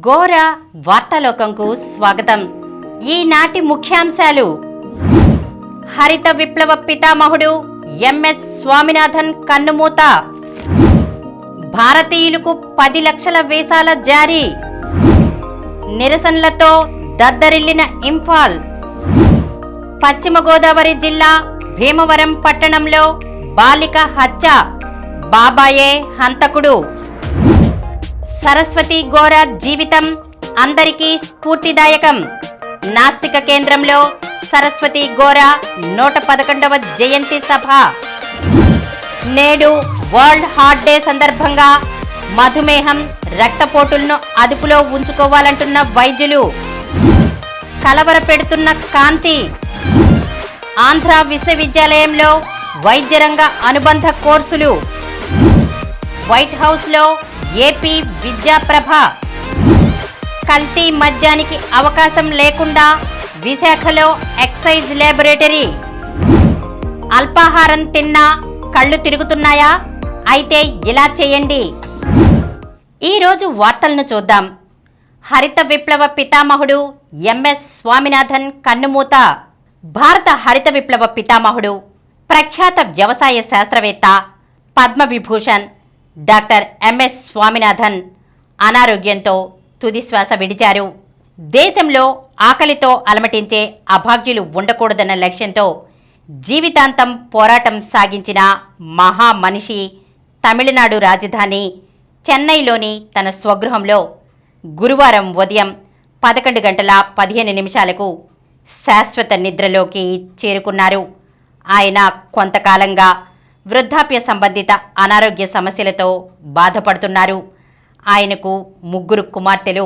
గోర వార్తాలోకంకు స్వాగతం. ఈనాటి ముఖ్యాంశాలు: హరిత విప్లవ పితామహుడు ఎంఎస్ స్వామినాథన్ కన్నుమూత, భారతీయులకు 10 లక్షల వీసాల జారీ, నిరసనలతో దద్దరిల్లిన ఇంఫాల్, పశ్చిమ గోదావరి జిల్లా భీమవరం పట్టణంలో బాలిక హత్య, బాబాయే హంతకుడు, సరస్వతి గోర జీవితం అందరికీ స్ఫూర్తిదాయకం. నాస్తిక కేంద్రంలో సరస్వతి గోర 111వ జయంతి సభ. నేడు వరల్డ్ హార్ట్ డే సందర్భంగా మధుమేహం, రక్తపోటులను అదుపులో ఉంచుకోవాలంటున్న వైద్యులు. కలవరపెడుతున్న కాంతి. ఆంధ్ర విశ్వవిద్యాలయంలో వైద్యరంగ అనుబంధ కోర్సులు. వైట్ హౌస్లో ఏపీ విద్యాప్రభ. కల్తీ మద్యానికి అవకాశం లేకుండా విశాఖలో ఎక్సైజ్ ల్యాబొరేటరీ. అల్పాహారం తిన్నా కళ్ళు తిరుగుతున్నాయా? అయితే ఇలా చేయండి. ఈరోజు వార్తలను చూద్దాం. హరిత విప్లవ పితామహుడు ఎంఎస్ స్వామినాథన్ కన్నుమూత. భారత హరిత విప్లవ పితామహుడు, ప్రఖ్యాత వ్యవసాయ శాస్త్రవేత్త, పద్మవిభూషణ్ డాక్టర్ ఎంఎస్ స్వామినాథన్ అనారోగ్యంతో తుదిశ్వాస విడిచారు. దేశంలో ఆకలితో అలమటించే అభాగ్యులు ఉండకూడదన్న లక్ష్యంతో జీవితాంతం పోరాటం సాగించిన మహామనిషి తమిళనాడు రాజధాని చెన్నైలోని తన స్వగృహంలో గురువారం ఉదయం 11 గంటల 15 నిమిషాలకు శాశ్వత నిద్రలోకి చేరుకున్నారు. ఆయన కొంతకాలంగా వృద్ధాప్య సంబంధిత అనారోగ్య సమస్యలతో బాధపడుతున్నారు. ఆయనకు 3 కుమార్తెలు.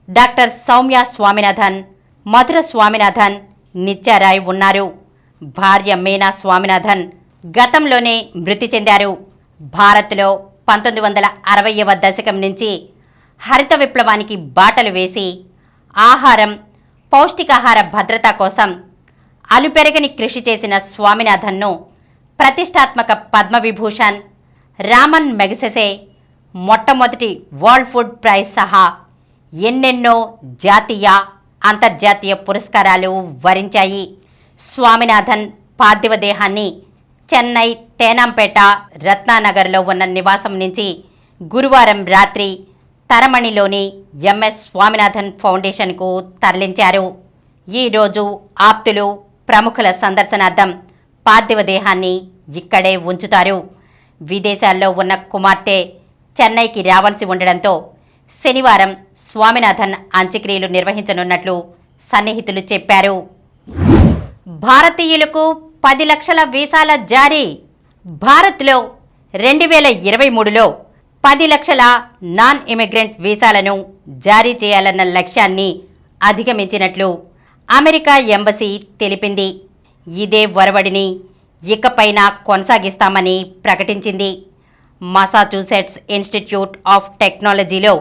డాక్టర్ సౌమ్య స్వామినాథన్, మధుర స్వామినాథన్, నిత్యారాయ్ ఉన్నారు. భార్య మీనా స్వామినాథన్ గతంలోనే మృతి చెందారు. భారత్లో 1960వ దశకం నుంచి హరిత విప్లవానికి బాటలు వేసి ఆహారం, పౌష్టికాహార భద్రత కోసం అలుపెరగని కృషి చేసిన స్వామినాథన్ను ప్రతిష్టాత్మక పద్మవిభూషణ్, రామన్ మెగసెసే, మొట్టమొదటి వరల్డ్ ఫుడ్ ప్రైజ్ సహా ఎన్నెన్నో జాతీయ, అంతర్జాతీయ పురస్కారాలు వరించాయి. స్వామినాథన్ పార్థివ దేహాన్ని చెన్నై తేనాంపేట రత్నానగర్లో ఉన్న నివాసం నుంచి గురువారం రాత్రి తరమణిలోని ఎంఎస్ స్వామినాథన్ ఫౌండేషన్కు తరలించారు. ఈరోజు ఆప్తులు, ప్రముఖుల సందర్శనార్థం పార్థివ దేహాన్ని ఇక్కడే ఉంచుతారు. విదేశాల్లో ఉన్న కుమార్తె చెన్నైకి రావాల్సి ఉండడంతో శనివారం స్వామినాథన్ అంత్యక్రియలు నిర్వహించనున్నట్లు సన్నిహితులు చెప్పారు. భారతీయులకు 10 లక్షల వీసాల జారీ. భారత్లో 2023లో 10 లక్షల నాన్ ఇమిగ్రెంట్ వీసాలను జారీ చేయాలన్న లక్ష్యాన్ని అధిగమించినట్లు అమెరికా ఎంబసీ తెలిపింది. ఇదే ఒరవడిని ఇకపైన కొనసాగిస్తామని ప్రకటించింది. మసాచ్యూసెట్స్ ఇన్స్టిట్యూట్ ఆఫ్ టెక్నాలజీలో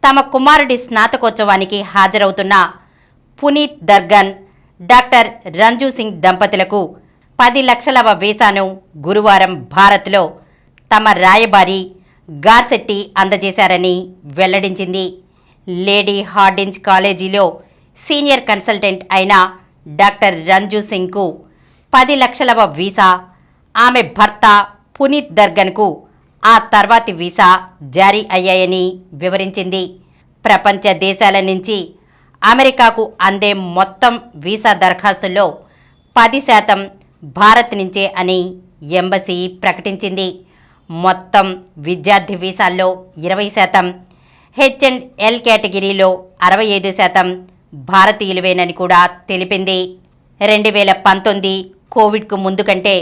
తమ కుమారుడి స్నాతకోత్సవానికి హాజరవుతున్న పునీత్ దర్గన్, డాక్టర్ రంజూ సింగ్ దంపతులకు 10 లక్షలవ వీసాను గురువారం భారత్లో తమ రాయబారి గార్సెట్టి అందజేశారని వెల్లడించింది. లేడీ హార్డింజ్ కాలేజీలో సీనియర్ కన్సల్టెంట్ అయిన డాక్టర్ రంజూ సింగ్కు 10 లక్షలవ వీసా, ఆమె భర్త పునీత్ దర్గన్కు ఆ తర్వాతి వీసా జారీ అయ్యాయని వివరించింది. ప్రపంచ దేశాల నుంచి అమెరికాకు అందే మొత్తం వీసా దరఖాస్తుల్లో 10% భారత్ నుంచే అని ఎంబసీ ప్రకటించింది. మొత్తం విద్యార్థి వీసాల్లో 20%, H&L కేటగిరీలో 65% భారతీయులవేనని కూడా తెలిపింది. 2019 కోవిడ్కు ముందు కంటే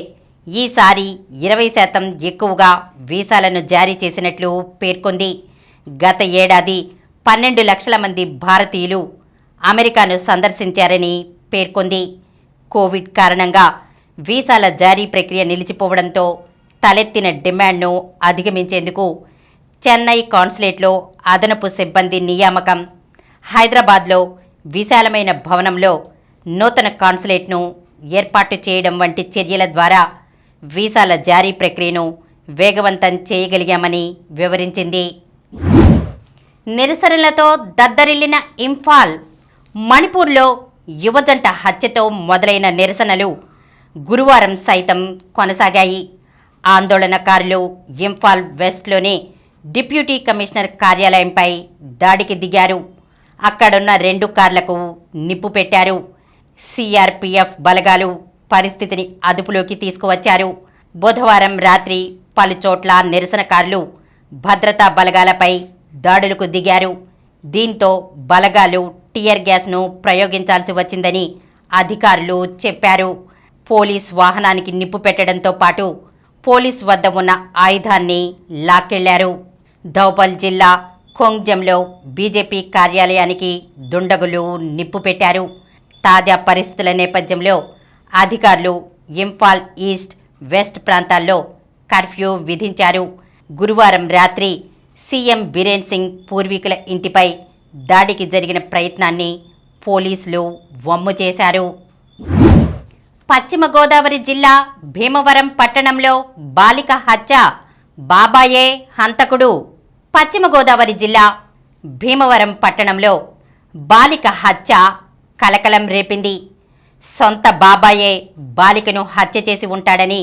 ఈసారి 20% ఎక్కువగా వీసాలను జారీ చేసినట్లు పేర్కొంది. గత ఏడాది 12 లక్షల మంది భారతీయులు అమెరికాను సందర్శించారని పేర్కొంది. కోవిడ్ కారణంగా వీసాల జారీ ప్రక్రియ నిలిచిపోవడంతో తలెత్తిన డిమాండ్ను అధిగమించేందుకు చెన్నై కాన్సులేట్లో అదనపు సిబ్బంది నియామకం, హైదరాబాద్లో విశాలమైన భవనంలో నూతన కాన్సులేట్ను ఏర్పాటు చేయడం వంటి చర్యల ద్వారా వీసాల జారీ ప్రక్రియను వేగవంతం చేయగలిగామని వివరించింది. నిరసనలతో దద్దరిల్లిన ఇంఫాల్. మణిపూర్లో యువజంట హత్యతో మొదలైన నిరసనలు గురువారం సైతం కొనసాగాయి. ఆందోళనకారులు ఇంఫాల్ వెస్ట్లోని డిప్యూటీ కమిషనర్ కార్యాలయంపై దాడికి దిగారు. అక్కడున్న 2 కార్లకు నిప్పు పెట్టారు. సిఆర్పిఎఫ్ బలగాలు పరిస్థితిని అదుపులోకి తీసుకువచ్చారు. బుధవారం రాత్రి పలుచోట్ల నిరసనకారులు భద్రతా బలగాలపై దాడులకు దిగారు. దీంతో బలగాలు టియర్ గ్యాస్ను ప్రయోగించాల్సి వచ్చిందని అధికారులు చెప్పారు. పోలీస్ వాహనానికి నిప్పు పెట్టడంతో పాటు పోలీస్ వద్ద ఉన్న ఆయుధాన్ని లాక్కెళ్లారు. ధౌబల్ జిల్లా ఖోంగ్జంలో బీజేపీ కార్యాలయానికి దుండగులు నిప్పు పెట్టారు. తాజా పరిస్థితుల నేపథ్యంలో అధికారులు ఇంఫాల్ ఈస్ట్, వెస్ట్ ప్రాంతాల్లో కర్ఫ్యూ విధించారు. గురువారం రాత్రి సీఎం బీరేన్ సింగ్ పూర్వీకుల ఇంటిపై దాడికి జరిగిన ప్రయత్నాన్ని పోలీసులు వమ్ము చేశారు. పశ్చిమ గోదావరి జిల్లా భీమవరం పట్టణంలో బాలిక హత్య, బాబాయే హంతకుడు. పశ్చిమ గోదావరి జిల్లా భీమవరం పట్టణంలో బాలిక హత్య కలకలం రేపింది. సొంత బాబాయే బాలికను హత్య చేసి ఉంటాడని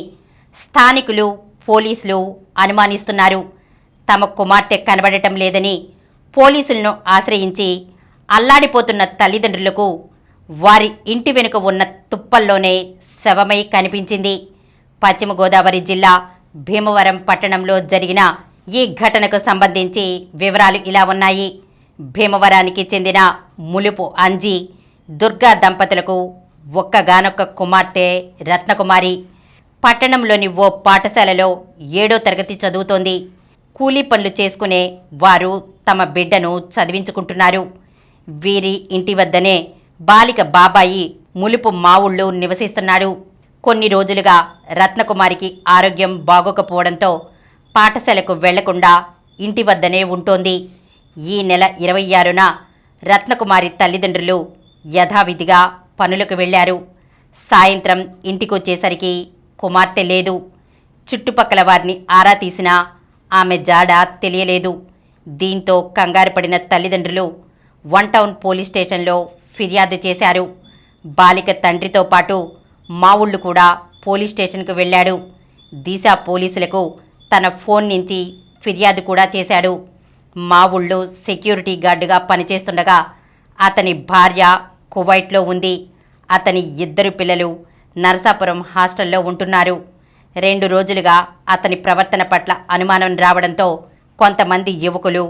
స్థానికులు, పోలీసులు అనుమానిస్తున్నారు. తమ కుమార్తె కనబడటం లేదని పోలీసులను ఆశ్రయించి అల్లాడిపోతున్న తల్లిదండ్రులకు వారి ఇంటి వెనుక ఉన్న తుప్పల్లోనే శవమై కనిపించింది. పశ్చిమ గోదావరి జిల్లా భీమవరం పట్టణంలో జరిగిన ఈ ఘటనకు సంబంధించి వివరాలు ఇలా ఉన్నాయి. భీమవరానికి చెందిన ములుపు అంజీ, దుర్గా దంపతులకు ఒక్కగానొక్క కుమార్తె రత్నకుమారి. పట్టణంలోని ఓ పాఠశాలలో 7వ తరగతి చదువుతోంది. కూలీ పనులు చేసుకునే వారు తమ బిడ్డను చదివించుకుంటున్నారు. వీరి ఇంటి వద్దనే బాలిక బాబాయి ములుపు మావుళ్ళు నివసిస్తున్నాడు. కొన్ని రోజులుగా రత్నకుమారికి ఆరోగ్యం బాగోకపోవడంతో పాఠశాలకు వెళ్లకుండా ఇంటి వద్దనే ఉంటోంది. ఈ నెల 26న రత్నకుమారి తల్లిదండ్రులు యథావిధిగా పనులకు వెళ్లారు. సాయంత్రం ఇంటికొచ్చేసరికి కుమార్తె లేదు. చుట్టుపక్కల వారిని ఆరా తీసినా ఆమె జాడ తెలియలేదు. దీంతో కంగారు పడిన తల్లిదండ్రులు 1 టౌన్ పోలీస్ స్టేషన్లో ఫిర్యాదు చేశారు. బాలిక తండ్రితో పాటు మావుళ్ళు కూడా పోలీస్ స్టేషన్కు వెళ్ళాడు. దిశ పోలీసులకు తన ఫోన్ నుంచి ఫిర్యాదు కూడా చేశాడు. మావుళ్ళు సెక్యూరిటీ గార్డుగా పనిచేస్తుండగా అతని భార్య కువైట్లో ఉంది. అతని 2 పిల్లలు నరసాపురం హాస్టల్లో ఉంటున్నారు. 2 రోజులుగా అతని ప్రవర్తన పట్ల అనుమానం రావడంతో కొంతమంది యువకులు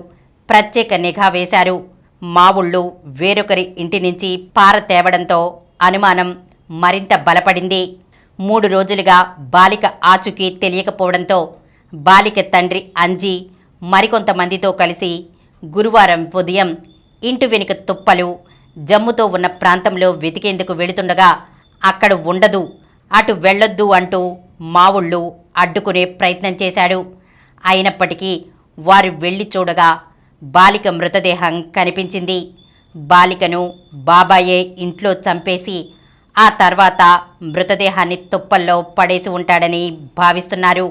ప్రత్యేక నిఘా వేశారు. మావుళ్ళు వేరొకరి ఇంటి నుంచి పార తేవడంతో అనుమానం మరింత బలపడింది. 3 రోజులుగా బాలిక ఆచూకీ తెలియకపోవడంతో బాలిక తండ్రి అంజీ మరికొంతమందితో కలిసి గురువారం ఉదయం ఇంటి వెనుక తుప్పలు, జమ్ముతో ఉన్న ప్రాంతంలో వెతికేందుకు వెళుతుండగా అక్కడ ఉండదు, అటు వెళ్ళొద్దు అంటూ మావుళ్ళు అడ్డుకునే ప్రయత్నం చేశాడు. అయినప్పటికీ వారు వెళ్ళి చూడగా బాలిక మృతదేహం కనిపించింది. బాలికను బాబాయే ఇంట్లో చంపేసి ఆ తర్వాత మృతదేహాన్ని తుప్పల్లో పడేసి ఉంటాడని భావిస్తున్నారు.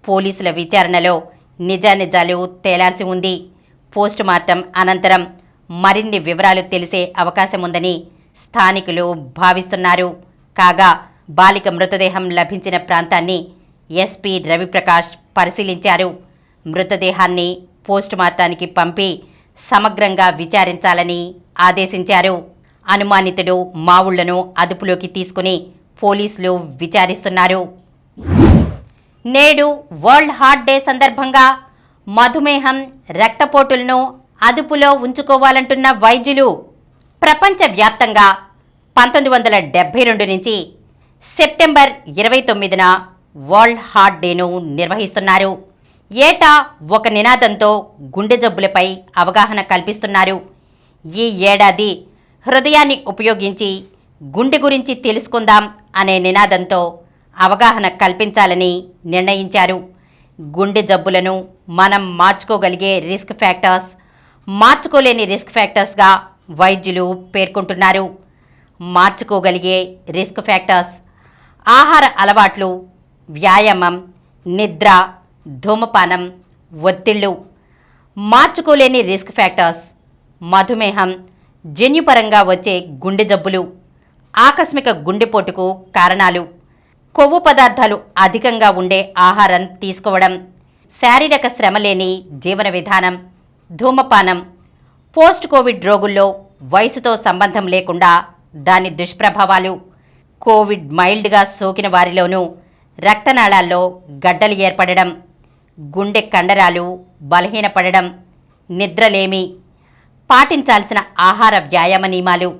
పోలీసుల విచారణలో నిజానిజాలు తేలాల్సి ఉంది. పోస్టుమార్టం అనంతరం మరిన్ని వివరాలు తెలిసే అవకాశం ఉందని స్థానికులు భావిస్తున్నారు. కాగా బాలిక మృతదేహం లభించిన ప్రాంతాన్ని ఎస్పీ రవిప్రకాష్ పరిశీలించారు. మృతదేహాన్ని పోస్టుమార్టానికి పంపి సమగ్రంగా విచారించాలని ఆదేశించారు. అనుమానితుడు మావుళ్లను అదుపులోకి తీసుకుని పోలీసులు విచారిస్తున్నారు. నేడు వరల్డ్ హార్ట్ డే సందర్భంగా మధుమేహం, రక్తపోటులను అదుపులో ఉంచుకోవాలంటున్న వైద్యులు ప్రపంచవ్యాప్తంగా 1972 నుంచి సెప్టెంబర్ 29న వరల్డ్ హార్ట్ డేను నిర్వహిస్తున్నారు. ఏటా ఒక నినాదంతో గుండె జబ్బులపై అవగాహన కల్పిస్తున్నారు. ఈ ఏడాది హృదయాన్ని ఉపయోగించి గుండె గురించి తెలుసుకుందాం అనే నినాదంతో అవగాహన కల్పించాలని నిర్ణయించారు. గుండె జబ్బులను మనం మార్చుకోగలిగే రిస్క్ ఫ్యాక్టర్స్, మార్చుకోలేని రిస్క్ ఫ్యాక్టర్స్గా వైద్యులు పేర్కొంటున్నారు. మార్చుకోగలిగే రిస్క్ ఫ్యాక్టర్స్: ఆహార అలవాట్లు, వ్యాయామం, నిద్ర, ధూమపానం, ఒత్తిళ్లు. మార్చుకోలేని రిస్క్ ఫ్యాక్టర్స్: మధుమేహం, జన్యుపరంగా వచ్చే గుండె జబ్బులు, ఆకస్మిక గుండెపోటుకు కారణాలు, కొవ్వు పదార్థాలు అధికంగా ఉండే ఆహారం తీసుకోవడం, శారీరక శ్రమ లేని జీవన విధానం, ధూమపానం. పోస్ట్ కోవిడ్ రోగుల్లో వయసుతో సంబంధం లేకుండా దాని దుష్ప్రభావాలు: కోవిడ్ మైల్డ్గా సోకిన వారిలోనూ రక్తనాళాల్లో గడ్డలు ఏర్పడడం, గుండె కండరాలు బలహీనపడడం, నిద్రలేమి, పాటించాల్సిన ఆహార వ్యాయామ నియమాలు: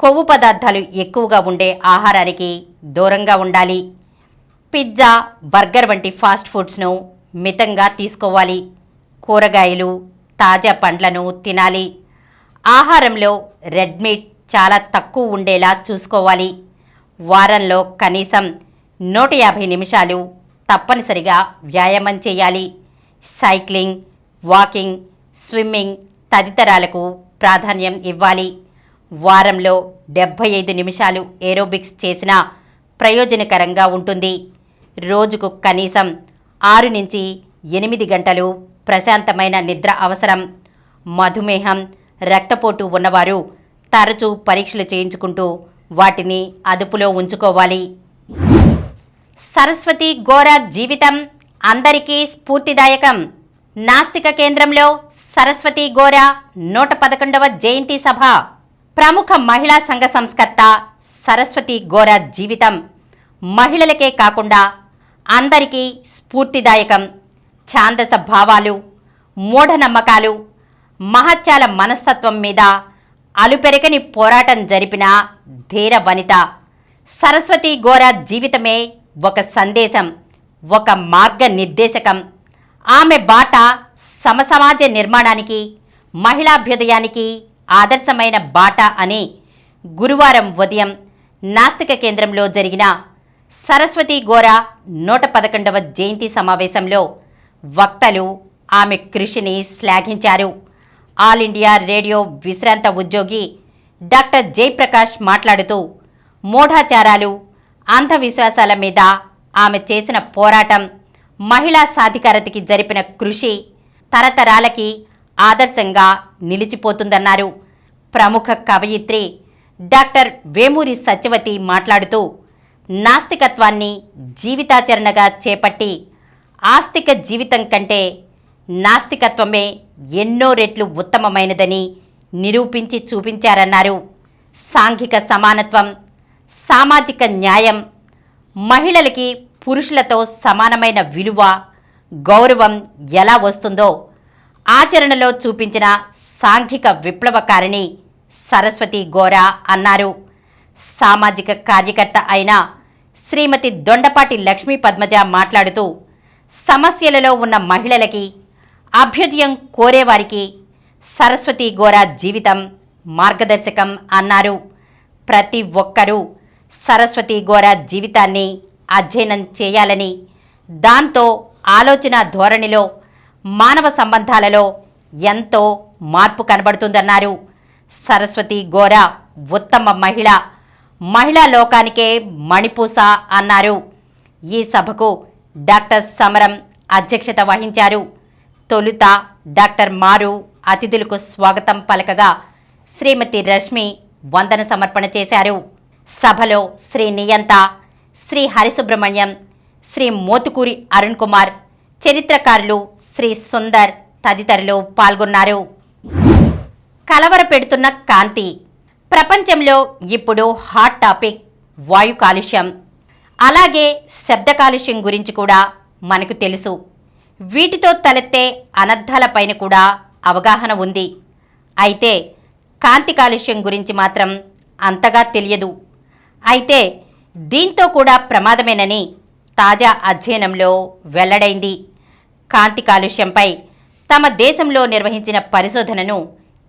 కొవ్వు పదార్థాలు ఎక్కువగా ఉండే ఆహారానికి దూరంగా ఉండాలి. పిజ్జా, బర్గర్ వంటి ఫాస్ట్ ఫుడ్స్ను మితంగా తీసుకోవాలి. కూరగాయలు, తాజా పండ్లను తినాలి. ఆహారంలో రెడ్ మీట్ చాలా తక్కువ ఉండేలా చూసుకోవాలి. వారంలో కనీసం 150 నిమిషాలు తప్పనిసరిగా వ్యాయామం చేయాలి. సైక్లింగ్, వాకింగ్, స్విమ్మింగ్ తదితరాలకు ప్రాధాన్యం ఇవ్వాలి. వారంలో 75 నిమిషాలు ఏరోబిక్స్ చేసినా ప్రయోజనకరంగా ఉంటుంది. రోజుకు కనీసం 6 నుంచి 8 గంటలు ప్రశాంతమైన నిద్ర అవసరం. మధుమేహం, రక్తపోటు ఉన్నవారు తరచూ పరీక్షలు చేయించుకుంటూ వాటిని అదుపులో ఉంచుకోవాలి. సరస్వతి గోరా జీవితం అందరికీ స్ఫూర్తిదాయకం. నాస్తిక కేంద్రంలో సరస్వతి గోరా 111వ జయంతి సభ. ప్రముఖ మహిళా సంఘ సంస్కర్త సరస్వతి గోరా జీవితం మహిళలకే కాకుండా అందరికీ స్ఫూర్తిదాయకం. ఛాందస భావాలు, మూఢనమ్మకాలు, మహత్యాల మనస్తత్వం మీద అలుపెరగని పోరాటం జరిపిన ధీర వనిత. సరస్వతి గోరా జీవితమే ఒక సందేశం, ఒక మార్గనిర్దేశకం. ఆమె బాట సమసమాజ నిర్మాణానికి, మహిళాభ్యుదయానికి ఆదర్శమైన బాట అని గురువారం ఉదయం నాస్తిక కేంద్రంలో జరిగిన సరస్వతి గోరా 111వ జయంతి సమావేశంలో వక్తలు ఆమె కృషిని శ్లాఘించారు. ఆల్ ఇండియా రేడియో విశ్రాంత ఉద్యోగి డాక్టర్ జయప్రకాష్ మాట్లాడుతూ, మూఢాచారాలు, అంధవిశ్వాసాల మీద ఆమె చేసిన పోరాటం, మహిళా సాధికారతకి జరిపిన కృషి తరతరాలకి ఆదర్శంగా నిలిచిపోతుందన్నారు. ప్రముఖ కవయిత్రి డాక్టర్ వేమూరి సత్యవతి మాట్లాడుతూ, నాస్తికత్వాన్ని జీవితాచరణగా చేపట్టి ఆస్తిక జీవితం కంటే నాస్తికత్వమే ఎన్నో రెట్లు ఉత్తమమైనదని నిరూపించి చూపించారన్నారు. సాంఘిక సమానత్వం, సామాజిక న్యాయం, మహిళలకి పురుషులతో సమానమైన విలువ, గౌరవం ఎలా వస్తుందో ఆచరణలో చూపించిన సాంఘిక విప్లవకారిణి సరస్వతి గోరా అన్నారు. సామాజిక కార్యకర్త అయిన శ్రీమతి దొండపాటి లక్ష్మీ పద్మజ మాట్లాడుతూ, సమస్యలలో ఉన్న మహిళలకి, అభ్యుదయం కోరేవారికి సరస్వతి గోరా జీవితం మార్గదర్శకం అన్నారు. ప్రతి ఒక్కరూ సరస్వతి గోరా జీవితాన్ని అధ్యయనం చేయాలని, దాంతో ఆలోచన ధోరణిలో, మానవ సంబంధాలలో ఎంతో మార్పు కనబడుతుందన్నారు. సరస్వతి గోరా ఉత్తమ మహిళ, మహిళా లోకానికే మణిపూస అన్నారు. ఈ సభకు డాక్టర్ సమరం అధ్యక్షత వహించారు. తొలుత డాక్టర్ మారు అతిథులకు స్వాగతం పలకగా శ్రీమతి రష్మి వందన సమర్పణ చేశారు. సభలో శ్రీ నియంత, శ్రీ హరిసుబ్రహ్మణ్యం, శ్రీ మోతుకూరి అరుణ్ కుమార్, చరిత్రకారులు శ్రీ సుందర్ తదితరులు పాల్గొన్నారు. కలవరపెడుతున్న కాంతి. ప్రపంచంలో ఇప్పుడు హాట్ టాపిక్ వాయు కాలుష్యం. అలాగే శబ్ద కాలుష్యం గురించి కూడా మనకు తెలుసు. వీటితో తలెత్తే అనర్థాలపైన కూడా అవగాహన ఉంది. అయితే కాంతి కాలుష్యం గురించి మాత్రం అంతగా తెలియదు. అయితే దీంతో కూడా ప్రమాదమేనని తాజా అధ్యయనంలో వెల్లడైంది. కాంతి కాలుష్యంపై తమ దేశంలో నిర్వహించిన పరిశోధనను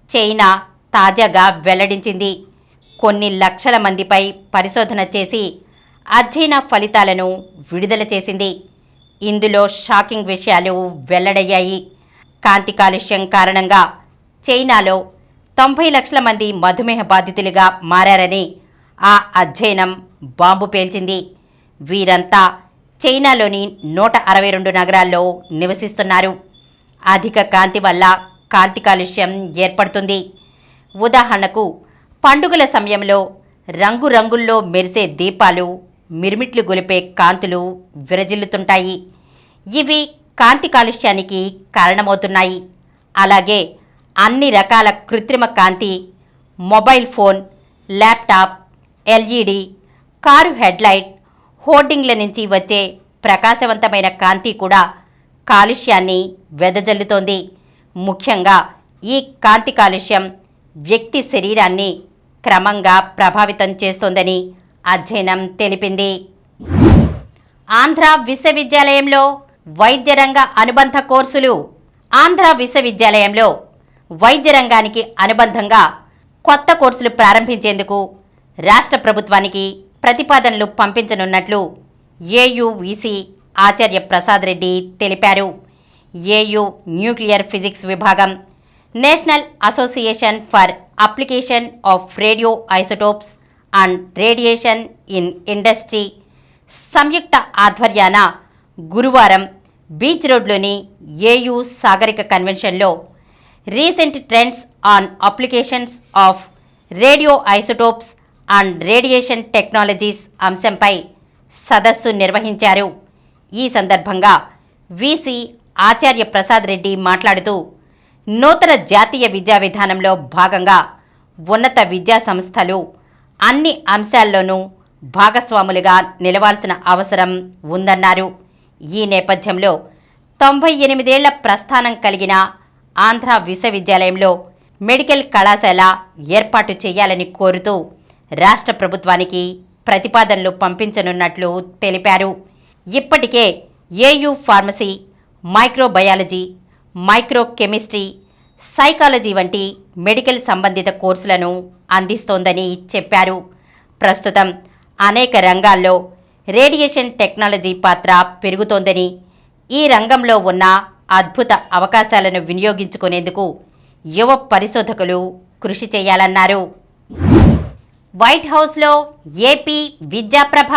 చైనా తాజాగా వెల్లడించింది. కొన్ని లక్షల మందిపై పరిశోధన చేసి అధ్యయన ఫలితాలను విడుదల చేసింది. ఇందులో షాకింగ్ విషయాలు వెల్లడయ్యాయి. కాంతి కాలుష్యం కారణంగా చైనాలో 90 లక్షల మంది మధుమేహ బాధితులుగా మారారని ఆ అధ్యయనం బాంబు పేల్చింది. వీరంతా చైనాలోని 162 నగరాల్లో నివసిస్తున్నారు. అధిక కాంతి వల్ల కాంతి కాలుష్యం ఏర్పడుతుంది. ఉదాహరణకు పండుగల సమయంలో రంగురంగుల్లో మెరిసే దీపాలు, మిరుమిట్లు గొలిపే కాంతులు విరజిల్లుతుంటాయి. ఇవి కాంతి కాలుష్యానికి కారణమవుతున్నాయి. అలాగే అన్ని రకాల కృత్రిమ కాంతి, mobile phone, laptop, LED, car headlight, హోర్డింగ్ల నుంచి వచ్చే ప్రకాశవంతమైన కాంతి కూడా కాలుష్యాన్ని వెదజల్లుతోంది. ముఖ్యంగా ఈ కాంతి కాలుష్యం వ్యక్తి శరీరాన్ని క్రమంగా ప్రభావితం చేస్తోందని అధ్యయనం తెలిపింది. ఆంధ్ర విశ్వవిద్యాలయంలో వైద్య రంగ అనుబంధ కోర్సులు. ఆంధ్ర విశ్వవిద్యాలయంలో వైద్య రంగానికి అనుబంధంగా కొత్త కోర్సులు ప్రారంభించేందుకు రాష్ట్ర ప్రభుత్వానికి ప్రతిపాదనలు పంపించనున్నట్లు ఏయువిసి ఆచార్య ప్రసాద్ రెడ్డి తెలిపారు. ఏయు న్యూక్లియర్ ఫిజిక్స్ విభాగం, National Association for Application of radio isotopes and Radiation in Industry సంయుక్త ఆధ్వర్యాన గురువారం బీచ్ రోడ్లోని ఏయు సాగరిక కన్వెన్షన్లో recent trends on applications of radio isotopes and radiation technologies అంశంపై సదస్సు నిర్వహించారు. ఈ సందర్భంగా వీసీ ఆచార్య ప్రసాద్ రెడ్డి మాట్లాడుతూ, నూతన జాతీయ విద్యా విధానంలో భాగంగా ఉన్నత విద్యా సంస్థలు అన్ని అంశాల్లోనూ భాగస్వాములుగా నిలవాల్సిన అవసరం ఉందన్నారు. ఈ నేపథ్యంలో 98 ఏళ్ల ప్రస్థానం కలిగిన ఆంధ్ర విశ్వవిద్యాలయంలో మెడికల్ కళాశాల ఏర్పాటు చేయాలని కోరుతూ రాష్ట్ర ప్రభుత్వానికి ప్రతిపాదనలు పంపించనున్నట్లు తెలిపారు. ఇప్పటికే ఏయు ఫార్మసీ, మైక్రోబయాలజీ, మైక్రోకెమిస్ట్రీ, సైకాలజీ వంటి మెడికల్ సంబంధిత కోర్సులను అందిస్తోందని చెప్పారు. ప్రస్తుతం అనేక రంగాల్లో రేడియేషన్ టెక్నాలజీ పాత్ర పెరుగుతోందని, ఈ రంగంలో ఉన్న అద్భుత అవకాశాలను వినియోగించుకునేందుకు యువ పరిశోధకులు కృషి చేయాలన్నారు. వైట్ హౌస్లో ఏపీ విద్యాప్రభ.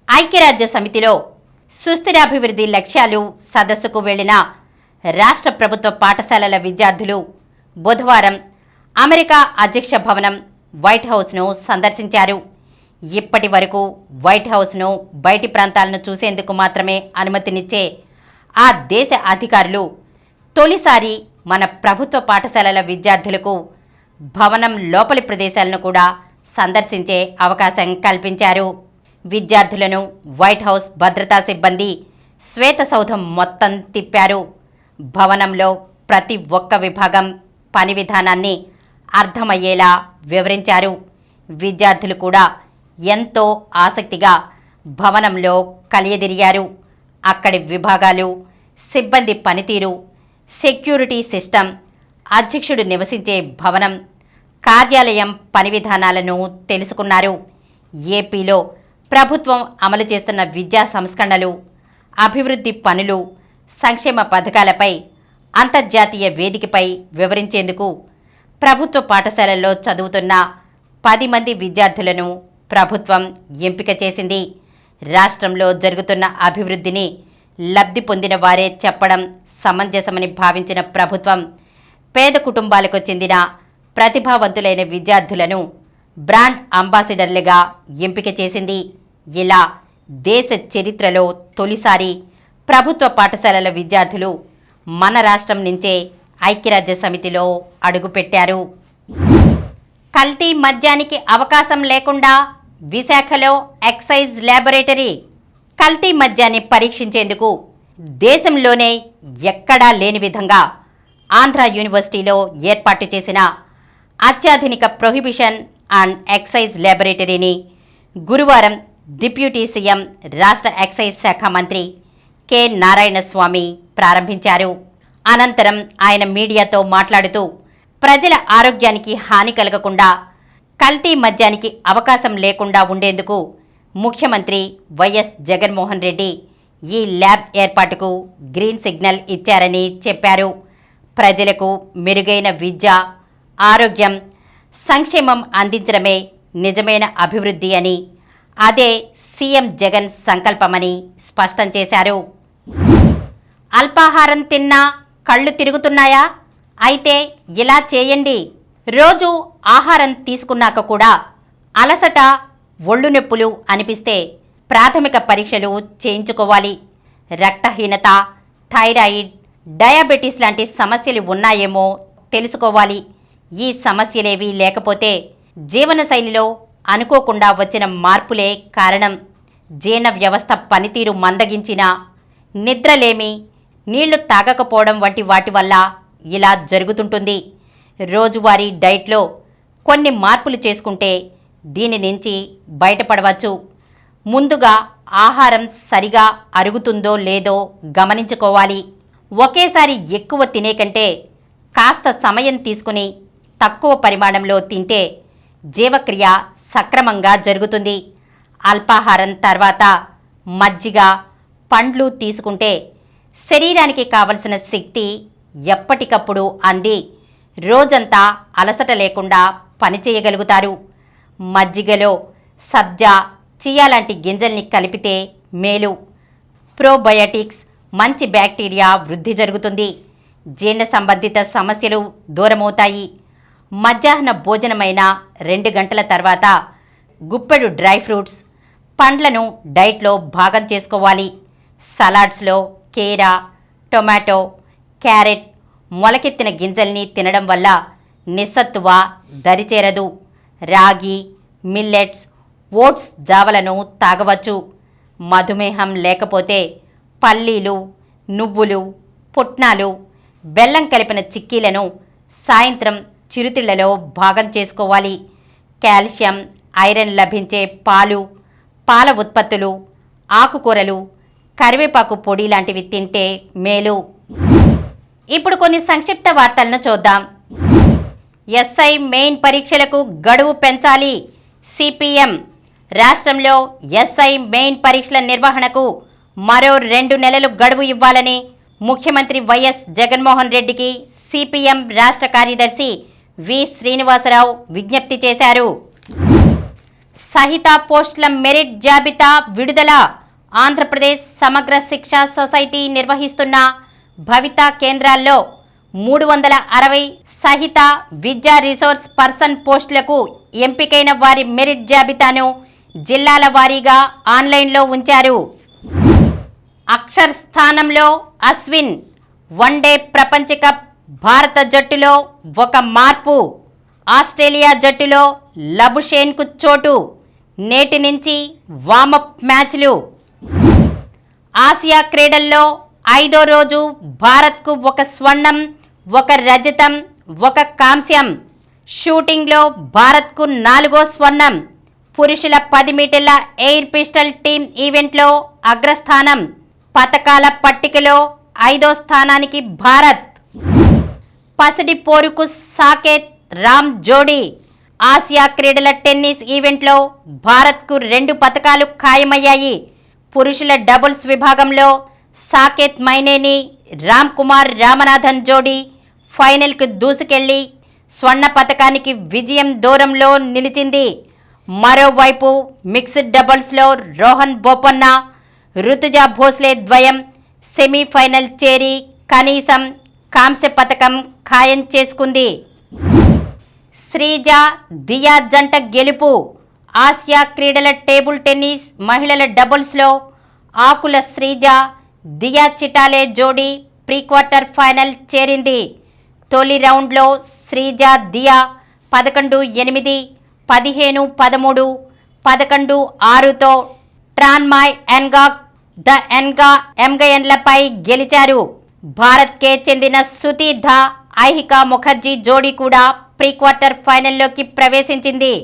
ఐక్యరాజ్య సమితిలో సుస్థిరాభివృద్ధి లక్ష్యాలు సదస్సుకు వెళ్లిన రాష్ట్ర ప్రభుత్వ పాఠశాలల విద్యార్థులు బుధవారం అమెరికా అధ్యక్ష భవనం వైట్ హౌస్ను సందర్శించారు. ఇప్పటి వరకు వైట్ హౌస్ను బయటి ప్రాంతాలను చూసేందుకు మాత్రమే అనుమతినిచ్చే ఆ దేశ అధికారులు తొలిసారి మన ప్రభుత్వ పాఠశాలల విద్యార్థులకు భవనం లోపలి ప్రదేశాలను కూడా సందర్శించే అవకాశం కల్పించారు. విద్యార్థులను వైట్ హౌస్ భద్రతా సిబ్బంది శ్వేతసౌధం మొత్తం తిప్పారు. భవనంలో ప్రతి ఒక్క విభాగం పని విధానాన్ని అర్థమయ్యేలా వివరించారు. విద్యార్థులు కూడా ఎంతో ఆసక్తిగా భవనంలో కలియదిరిగారు. అక్కడి విభాగాలు, సిబ్బంది పనితీరు, సెక్యూరిటీ సిస్టమ్, అధ్యక్షుడు నివసించే భవనం, కార్యాలయం పని విధానాలను తెలుసుకున్నారు. ఏపీలో ప్రభుత్వం అమలు చేస్తున్న విద్యా సంస్కరణలు, అభివృద్ధి పనులు, సంక్షేమ పథకాలపై అంతర్జాతీయ వేదికపై వివరించేందుకు ప్రభుత్వ పాఠశాలల్లో చదువుతున్న 10 మంది విద్యార్థులను ప్రభుత్వం ఎంపిక చేసింది. రాష్ట్రంలో జరుగుతున్న అభివృద్ధిని లబ్ధి పొందిన వారే చెప్పడం సమంజసమని భావించిన ప్రభుత్వం పేద కుటుంబాలకు చెందిన ప్రతిభావంతులైన విద్యార్థులను బ్రాండ్ అంబాసిడర్లుగా ఎంపిక చేసింది. ఇలా దేశ చరిత్రలో తొలిసారి ప్రభుత్వ పాఠశాలల విద్యార్థులు మన రాష్ట్రం నుంచే ఐక్యరాజ్య సమితిలో అడుగుపెట్టారు. కల్తీ మద్యానికి అవకాశం లేకుండా విశాఖలో ఎక్సైజ్ ల్యాబొరేటరీ. కల్తీ మద్యాన్ని పరీక్షించేందుకు దేశంలోనే ఎక్కడా లేని విధంగా ఆంధ్ర యూనివర్సిటీలో ఏర్పాటు చేసిన అత్యాధునిక ప్రొహిబిషన్ అండ్ ఎక్సైజ్ ల్యాబొరేటరీని గురువారం డిప్యూటీ సీఎం రాష్ట్ర ఎక్సైజ్ శాఖ మంత్రి కె నారాయణస్వామి ప్రారంభించారు. అనంతరం ఆయన మీడియాతో మాట్లాడుతూ, ప్రజల ఆరోగ్యానికి హాని కలగకుండా కల్తీ మద్యానికి అవకాశం లేకుండా ఉండేందుకు ముఖ్యమంత్రి వైఎస్ జగన్మోహన్ రెడ్డి ఈ ల్యాబ్ ఏర్పాటుకు గ్రీన్ సిగ్నల్ ఇచ్చారని చెప్పారు. ప్రజలకు మెరుగైన విద్య, ఆరోగ్యం, సంక్షేమం అందించడమే నిజమైన అభివృద్ధి అని, అదే సీఎం జగన్ సంకల్పమని స్పష్టం చేశారు. అల్పాహారం తిన్నా కళ్ళు తిరుగుతున్నాయా? అయితే ఇలా చేయండి. రోజు ఆహారం తీసుకున్నాక కూడా అలసట, ఒళ్ళు నొప్పులు అనిపిస్తే ప్రాథమిక పరీక్షలు చేయించుకోవాలి. రక్తహీనత, థైరాయిడ్, డయాబెటీస్ లాంటి సమస్యలు ఉన్నాయేమో తెలుసుకోవాలి. ఈ సమస్యలేవీ లేకపోతే జీవనశైలిలో అనుకోకుండా వచ్చిన మార్పులే కారణం. జీర్ణ వ్యవస్థ పనితీరు మందగించిన, నిద్రలేమి, నీళ్లు తాగకపోవడం వంటి వాటి వల్ల ఇలా జరుగుతుంటుంది. రోజువారీ డైట్లో కొన్ని మార్పులు చేసుకుంటే దీని నుంచి బయటపడవచ్చు. ముందుగా ఆహారం సరిగా అరుగుతుందో లేదో గమనించుకోవాలి. ఒకేసారి ఎక్కువ తినే కంటే కాస్త సమయం తీసుకుని తక్కువ పరిమాణంలో తింటే జీవక్రియ సక్రమంగా జరుగుతుంది. అల్పాహారం తర్వాత మజ్జిగ, పండ్లు తీసుకుంటే శరీరానికి కావలసిన శక్తి ఎప్పటికప్పుడు అంది రోజంతా అలసట లేకుండా పనిచేయగలుగుతారు. మజ్జిగలో సబ్జా, చియా లాంటి గింజల్ని కలిపితే మేలు. ప్రోబయోటిక్స్, మంచి బ్యాక్టీరియా వృద్ధి జరుగుతుంది. జీర్ణ సంబంధిత సమస్యలు దూరమవుతాయి. మధ్యాహ్న భోజనమైన 2 గంటల తర్వాత గుప్పెడు డ్రై ఫ్రూట్స్, పండ్లను డైట్లో భాగం చేసుకోవాలి. సలాడ్స్లో కీర, టొమాటో, క్యారెట్, మొలకెత్తిన గింజల్ని తినడం వల్ల నిస్సత్తువ దరిచేరదు. రాగి, మిల్లెట్స్, ఓట్స్ జావలను తాగవచ్చు. మధుమేహం లేకపోతే పల్లీలు, నువ్వులు, పుట్నాలు, బెల్లం కలిపిన చిక్కీలను సాయంత్రం చిరుతిళ్లలో భాగం చేసుకోవాలి. కాల్షియం, ఐరన్ లభించే పాలు, పాల ఉత్పత్తులు, ఆకుకూరలు, కరివేపాకు పొడి లాంటివి తింటే మేలు. ఇప్పుడు కొన్ని సంక్షిప్త వార్తలను చూద్దాం. ఎస్ఐ మెయిన్ పరీక్షలకు గడువు పెంచాలి. సిపిఎం రాష్ట్రంలో ఎస్ఐ మెయిన్ పరీక్షల నిర్వహణకు మరో 2 నెలలు గడువు ఇవ్వాలని ముఖ్యమంత్రి వైఎస్ జగన్మోహన్ రెడ్డికి సిపిఎం రాష్ట్ర కార్యదర్శి వి శ్రీనివాసరావు విజ్ఞప్తి చేశారు. సహిత పోస్టుల మెరిట్ జాబితా విడుదల. ఆంధ్రప్రదేశ్ సమగ్ర శిక్షా సొసైటీ నిర్వహిస్తున్న భవితా కేంద్రాల్లో 360 సహిత విద్యా రిసోర్స్ పర్సన్ పోస్టులకు ఎంపికైన వారి మెరిట్ జాబితాను జిల్లాల వారీగా ఆన్లైన్లో ఉంచారు. అక్షర్ స్థానంలో అశ్విన్. వన్డే ప్రపంచ కప్ భారత జట్టులో ఒక మార్పు. ఆస్ట్రేలియా జట్టులో లబుషేన్కు చోటు. నేటి నుంచి వామప్ మ్యాచ్లు. ఆసియా క్రీడల్లో 5వ రోజు భారత్కు 1 స్వర్ణం, 1 రజతం, 1 కాంస్యం. షూటింగ్లో భారత్కు 4వ స్వర్ణం. పురుషుల 10 మీటర్ల ఎయిర్ పిస్టల్ టీం ఈవెంట్లో అగ్రస్థానం. పతకాల పట్టికలో 5వ స్థానానికి భారత్. పసిడి పోరుకు సాకేత్, రామ్ జోడీ. ఆసియా క్రీడల టెన్నిస్ ఈవెంట్లో భారత్కు 2 పతకాలు ఖాయమయ్యాయి. పురుషుల డబుల్స్ విభాగంలో సాకేత్ మైనేని, రామ్ కుమార్ రామనాథన్ జోడీ ఫైనల్కు దూసుకెళ్లి స్వర్ణ పతకానికి విజయం దూరంలో నిలిచింది. మరోవైపు మిక్స్డ్ డబుల్స్లో రోహన్ బోపన్న, రుతుజా భోస్లే ద్వయం సెమీఫైనల్ చేరి కనీసం కాంస్య పతకం ఖాయం చేసుకుంది. శ్రీజ, దియా జంట గెలుపు. ఆసియా క్రీడల టేబుల్ టెన్నిస్ మహిళల డబుల్స్లో ఆకుల శ్రీజ, దియా చిటాలే జోడీ ప్రీక్వార్టర్ ఫైనల్ చేరింది. తొలి రౌండ్లో శ్రీజ, దియా 11-8, 15-13, 11-6తో ట్రాన్మాయ్ ఎన్గాక్, ద ఎంగయన్లపై గెలిచారు. భారత్కే చెందిన సుతి ధా, ఐహికా ముఖర్జీ జోడీ కూడా ప్రీక్వార్టర్ ఫైనల్లోకి ప్రవేశించింది.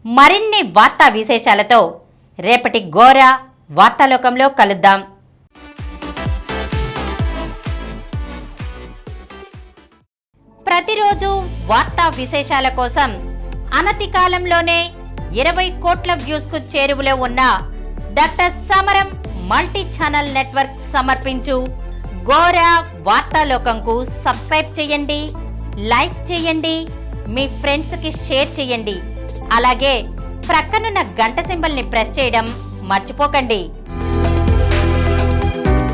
మరిన్ని వార్తా విశేషాలతో రేపటి గోరా వార్తాలోకంలో కలుద్దాం. ప్రతిరోజు వార్తా విశేషాల కోసం అనతి కాలంలోనే 20 కోట్ల వ్యూస్కు చేరువలో ఉన్న డాక్టర్ సమరం మల్టీ ఛానల్ నెట్వర్క్ సమర్పించు గోరా వార్తాలోకంకు సబ్స్క్రైబ్ చేయండి, లైక్ చేయండి, మీ ఫ్రెండ్స్కి షేర్ చేయండి. అలాగే ప్రక్కనున్న గంట సింబల్ని ప్రెస్ చేయడం మర్చిపోకండి.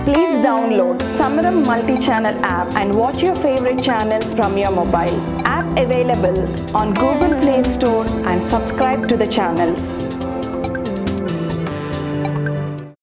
Please download Samaram multi-channel app and watch your favorite channels from your mobile. App available on Google Play Store and subscribe to the channels.